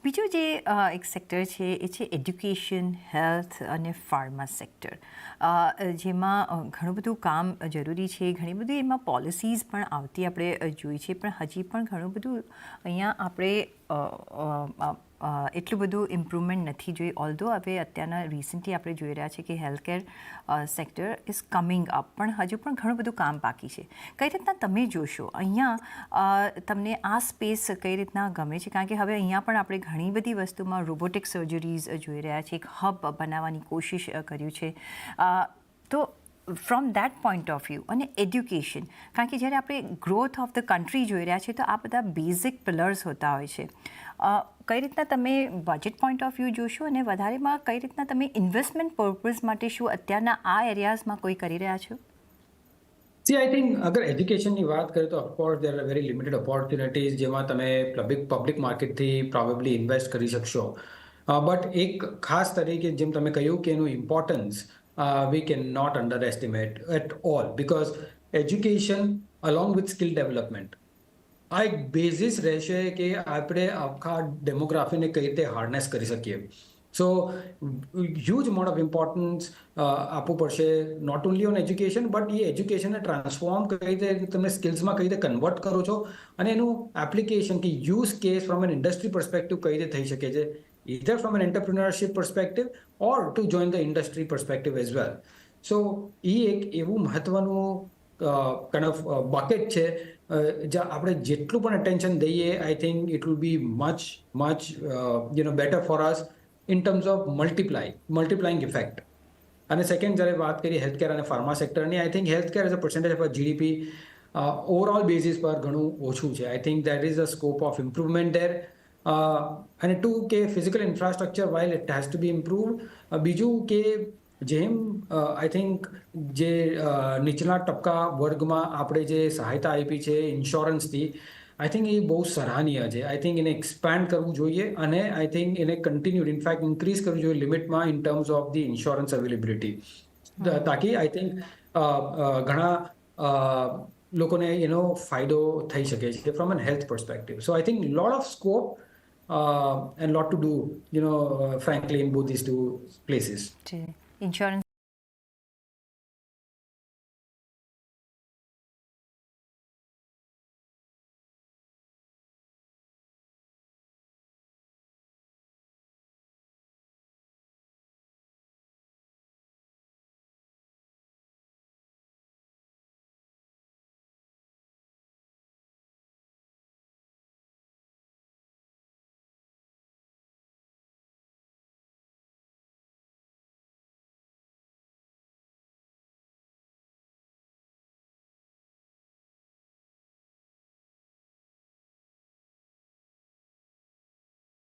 બીજું જે એક સેક્ટર છે એ છે એજ્યુકેશન, હેલ્થ અને ફાર્મા સેક્ટર, જેમાં ઘણું બધું કામ જરૂરી છે. ઘણી બધી એમાં પોલિસીઝ પણ આવતી આપણે જોઈ છે, પણ હજી પણ ઘણું બધું અહીંયા આપણે એટલું બધું ઇમ્પ્રુવમેન્ટ નથી જોઈ. ઓલ્ધો હવે અત્યારના રિસન્ટલી આપણે જોઈ રહ્યા છીએ કે healthcare sector is coming up, પણ હજુ પણ ઘણું બધું કામ બાકી છે. કઈ રીતના તમે જોશો અહીંયા, તમને આ સ્પેસ કઈ રીતના ગમે છે? કારણ કે હવે અહીંયા પણ આપણે ઘણી બધી વસ્તુમાં રોબોટિક સર્જરીઝ જોઈ રહ્યા છીએ, એક હબ બનાવવાની કોશિશ કર્યું છે. તો from that point of view અને એજ્યુકેશન, કારણ કે જ્યારે આપણે ગ્રોથ ઓફ ધ કન્ટ્રી જોઈ રહ્યા છીએ તો આ બધા બેઝિક પિલર્સ હોતા હોય છે. કઈ રીતના તમે બજેટ પોઈન્ટ ઓફ વ્યૂ જોશો અને વધારેમાં કઈ રીતના તમે ઇન્વેસ્ટમેન્ટ પર્પઝ માટે શું અત્યારના આ એરિયાઝમાં કોઈ કરી રહ્યા છો? સી આઈ થિંક અગર એજ્યુકેશનની વાત કરીએ તો of course there are very limited opportunities જેમાં તમે પબ્લિક માર્કેટથી પ્રોબેબલી ઇન્વેસ્ટ કરી શકશો. બટ એક ખાસ તરીકે જેમ તમે કહ્યું કે એનું importance we can not underestimate at all, because education along with skill development આ એક બેઝિસ રહેશે કે આપણે આખા ડેમોગ્રાફીને કઈ રીતે હાર્નેસ કરી શકીએ. So huge amount of importance આપવું પડશે, not only on education, but એ એજ્યુકેશનને ટ્રાન્સફોર્મ કઈ રીતે તમે સ્કિલ્સમાં કઈ રીતે કન્વર્ટ કરો છો અને એનું એપ્લિકેશન કે use case from an industry perspective કઈ રીતે થઈ શકે છે, either from an entrepreneurship perspective or to join the industry perspective as well. So એ એક એવું મહત્વનું kind of bucket છે જ્યાં આપણે જેટલું પણ અટેન્શન દઈએ, I think it will be much better for us in terms of multiplying effect. અને સેકન્ડ જ્યારે વાત કરીએ હેલ્થકેર અને ફાર્મા સેક્ટરની, I think healthcare as a percentage of GDP overall basis પર ઘણું ઓછું છે. I think that is a scope of improvement there. અને ટુ કે physical infrastructure while it has to be improved. બીજું કે જેમ આઈ થિંક જે નીચલા ટપકા વર્ગમાં આપણે જે સહાયતા આપી છે ઇન્સ્યોરન્સથી, આઈ થિંક એ બહુ સરાહનીય છે. આઈ થિંક એને એક્સપેન્ડ કરવું જોઈએ અને આઈ થિંક એને કન્ટિન્યુડ ઇનફેક્ટ ઇન્ક્રીઝ કરવું જોઈએ લિમિટમાં in terms of the insurance availability, તાકી આઈ થિંક ઘણા લોકોને એનો ફાયદો થઈ શકે છે from an health perspective. So I think lot of scope and lot to do, frankly, in both these two places. Insurance